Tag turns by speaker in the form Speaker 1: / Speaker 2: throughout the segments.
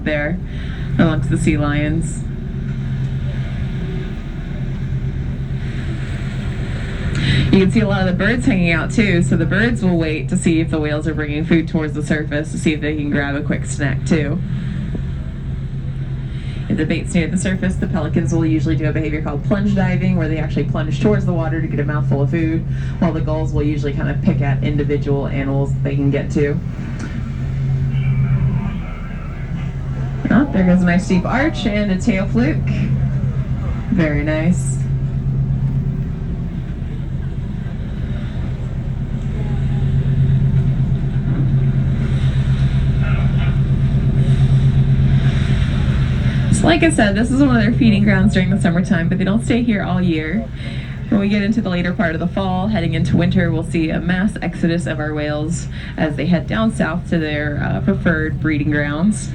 Speaker 1: there amongst the sea lions. You can see a lot of the birds hanging out too, so the birds will wait to see if the whales are bringing food towards the surface to see if they can grab a quick snack too. If the bait's near the surface, the pelicans will usually do a behavior called plunge diving, where they actually plunge towards the water to get a mouthful of food, while the gulls will usually kind of pick at individual animals they can get to. Oh, there goes a nice deep arch and a tail fluke. Very nice. So like I said, this is one of their feeding grounds during the summertime, but they don't stay here all year. When we get into the later part of the fall, heading into winter, we'll see a mass exodus of our whales as they head down south to their preferred breeding grounds.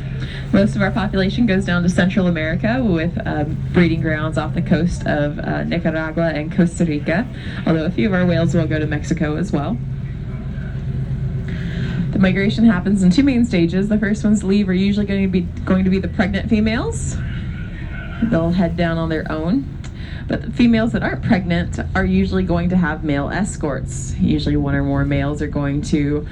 Speaker 1: Most of our population goes down to Central America with breeding grounds off the coast of Nicaragua and Costa Rica, although a few of our whales will go to Mexico as well. The migration happens in two main stages. The first ones to leave are usually going to be the pregnant females. They'll head down on their own. But the females that aren't pregnant are usually going to have male escorts. Usually one or more males are going to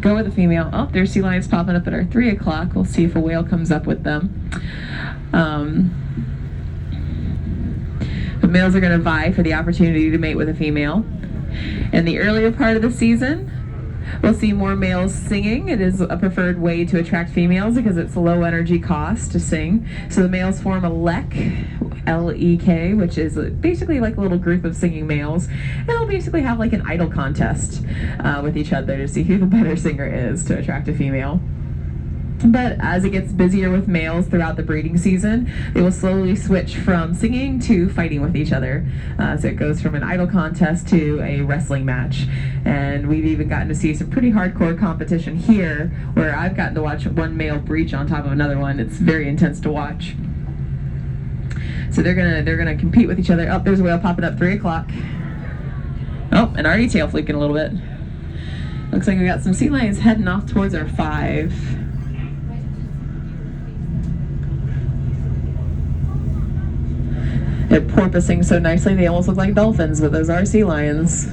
Speaker 1: go with a female. Oh, there's sea lions popping up at our 3 o'clock. We'll see if a whale comes up with them. The males are going to vie for the opportunity to mate with a female. In the earlier part of the season, we'll see more males singing. It is a preferred way to attract females because it's a low energy cost to sing. So the males form a lek, L-E-K, which is basically like a little group of singing males. And they'll basically have like an idol contest with each other to see who the better singer is to attract a female. But as it gets busier with males throughout the breeding season, they will slowly switch from singing to fighting with each other. So it goes from an idol contest to a wrestling match. And we've even gotten to see some pretty hardcore competition here, where I've gotten to watch one male breach on top of another one. It's very intense to watch. So they're gonna compete with each other. Oh, there's a whale popping up 3 o'clock. Oh, and already tail fluking a little bit. Looks like we got some sea lions heading off towards our 5. They're porpoising so nicely they almost look like dolphins, but those are sea lions.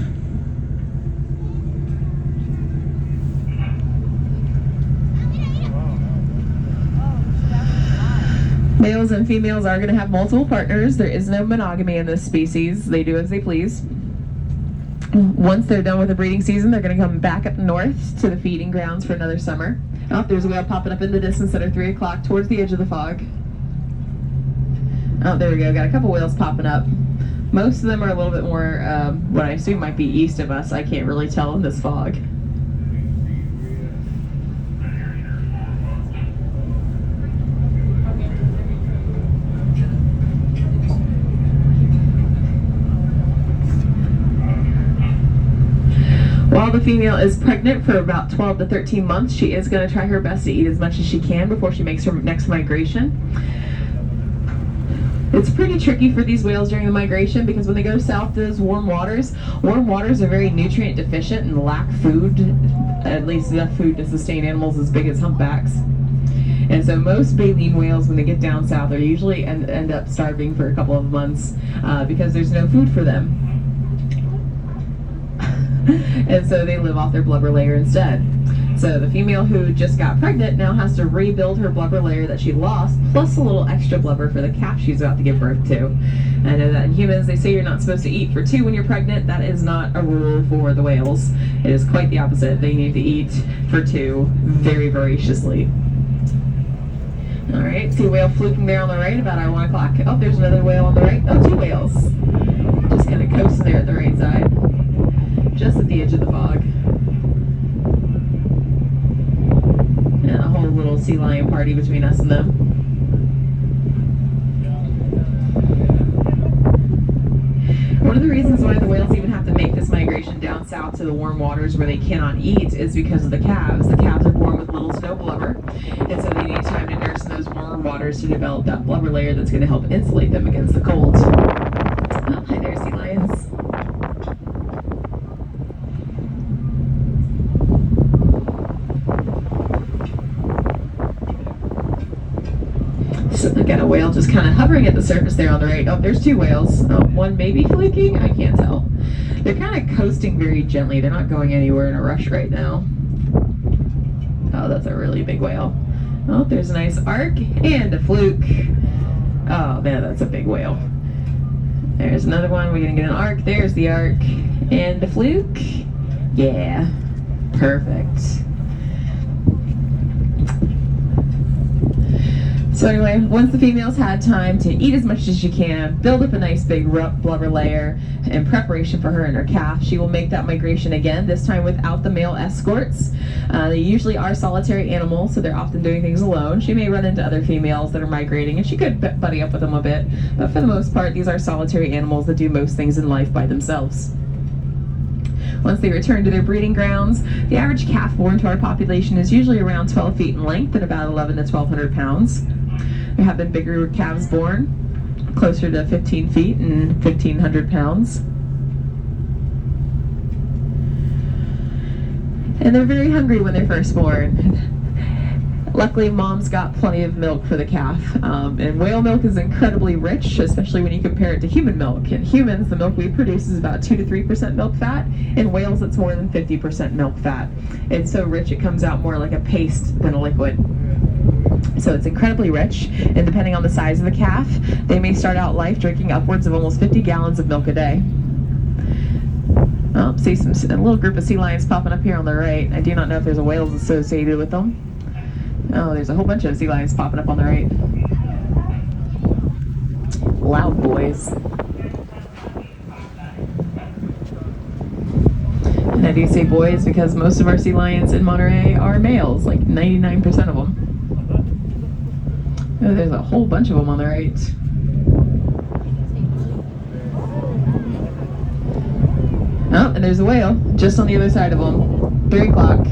Speaker 1: Males and females are going to have multiple partners. There is no monogamy in this species. They do as they please. Once they're done with the breeding season, they're going to come back up north to the feeding grounds for another summer. Oh, there's a whale popping up in the distance at our 3 o'clock towards the edge of the fog. Oh, there we go. Got a couple whales popping up. Most of them are a little bit more, what I assume might be east of us. I can't really tell in this fog. While the female is pregnant for about 12 to 13 months, she is going to try her best to eat as much as she can before she makes her next migration. It's pretty tricky for these whales during the migration because when they go south to those warm waters are very nutrient deficient and lack food, at least enough food to sustain animals as big as humpbacks. And so most baleen whales, when they get down south, are usually end up starving for a couple of months because there's no food for them. And so they live off their blubber layer instead. So the female who just got pregnant now has to rebuild her blubber layer that she lost, plus a little extra blubber for the calf she's about to give birth to. I know that in humans they say you're not supposed to eat for 2 when you're pregnant. That is not a rule for the whales. It is quite the opposite. They need to eat for 2 very voraciously. Alright, see a whale fluking there on the right about our 1 o'clock. Oh, there's another whale on the right. Oh, 2 whales. Just kind of coasting there at the right side. Just at the edge of the fog. And a whole little sea lion party between us and them. One of the reasons why the whales even have to make this migration down south to the warm waters where they cannot eat is because of the calves. The calves are born with little snow blubber, and so they need time to nurse in those warm waters to develop that blubber layer that's going to help insulate them against the cold. Oh, hi there, sea lions. Again, a whale just kind of hovering at the surface there on the right. Oh, there's two whales. Oh, one maybe flaking? I can't tell. They're kind of coasting very gently. They're not going anywhere in a rush right now. Oh, that's a really big whale. Oh, there's a nice arc and a fluke. Oh, man, that's a big whale. There's another one. We're going to get an arc. There's the arc. And a fluke. Yeah. Perfect. So anyway, once the female's had time to eat as much as she can, build up a nice big blubber layer in preparation for her and her calf, she will make that migration again, this time without the male escorts. They usually are solitary animals, so they're often doing things alone. She may run into other females that are migrating, and she could buddy up with them a bit, but for the most part, these are solitary animals that do most things in life by themselves. Once they return to their breeding grounds, the average calf born to our population is usually around 12 feet in length and about 11 to 1,200 pounds. There have been bigger calves born, closer to 15 feet and 1,500 pounds. And they're very hungry when they're first born. Luckily, mom's got plenty of milk for the calf. And whale milk is incredibly rich, especially when you compare it to human milk. In humans, the milk we produce is about 2 to 3% milk fat. In whales, it's more than 50% milk fat. It's so rich, it comes out more like a paste than a liquid. So it's incredibly rich, and depending on the size of the calf, they may start out life drinking upwards of almost 50 gallons of milk a day. Oh, see a little group of sea lions popping up here on the right. I do not know if there's a whales associated with them. Oh, there's a whole bunch of sea lions popping up on the right. Loud boys. And I do say boys because most of our sea lions in Monterey are males, like 99% of them. Oh, there's a whole bunch of them on the right. Oh, and there's a whale just on the other side of them. 3 o'clock.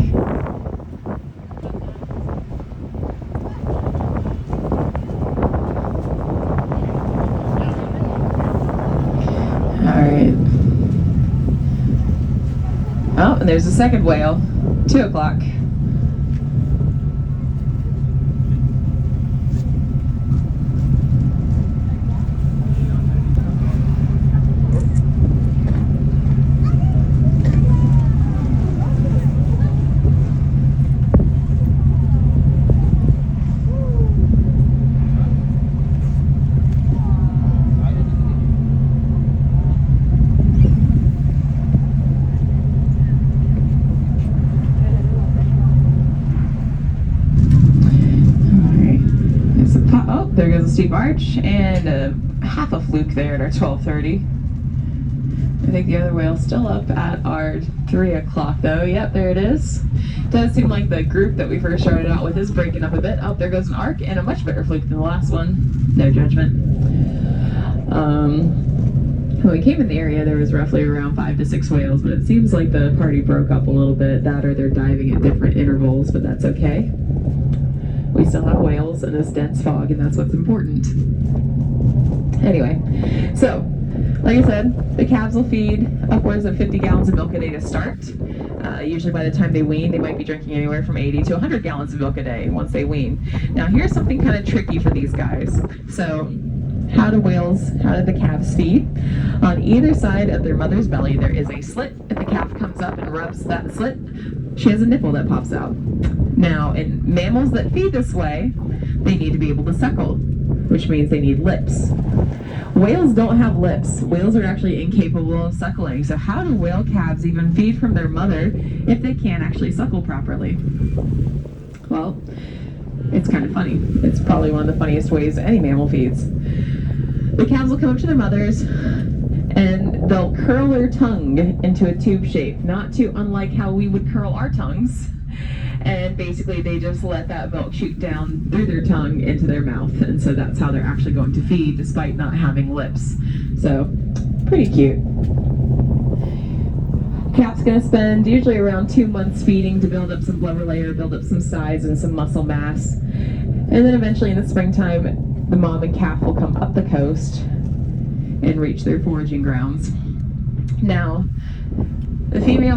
Speaker 1: Alright. Oh, and there's a second whale. 2 o'clock. There goes a steep arch and half a fluke there at our 12:30. I think the other whale's still up at our 3 o'clock though. Yep, there it is. Does seem like the group that we first started out with is breaking up a bit. Oh, there goes an arc and a much better fluke than the last one. No judgment. When we came in the area, there was roughly around 5 to 6 whales, but it seems like the party broke up a little bit. That or they're diving at different intervals, but that's okay. We still have whales in this dense fog, and that's what's important. Anyway, so, like I said, the calves will feed upwards of 50 gallons of milk a day to start. Usually by the time they wean, they might be drinking anywhere from 80 to 100 gallons of milk a day once they wean. Now, here's something kind of tricky for these guys. So, how do the calves feed? On either side of their mother's belly, there is a slit. If the calf comes up and rubs that slit, she has a nipple that pops out. Now, in mammals that feed this way, they need to be able to suckle, which means they need lips. Whales don't have lips. Whales are actually incapable of suckling. So how do whale calves even feed from their mother if they can't actually suckle properly? Well, it's kind of funny. It's probably one of the funniest ways any mammal feeds. The calves will come up to their mothers and they'll curl their tongue into a tube shape, not too unlike how we would curl our tongues. And basically they just let that milk shoot down through their tongue into their mouth. And so that's how they're actually going to feed despite not having lips. So, pretty cute. Calf's going to spend usually around 2 months feeding to build up some blubber layer, build up some size and some muscle mass. And then eventually in the springtime, the mom and calf will come up the coast and reach their foraging grounds. Now, the female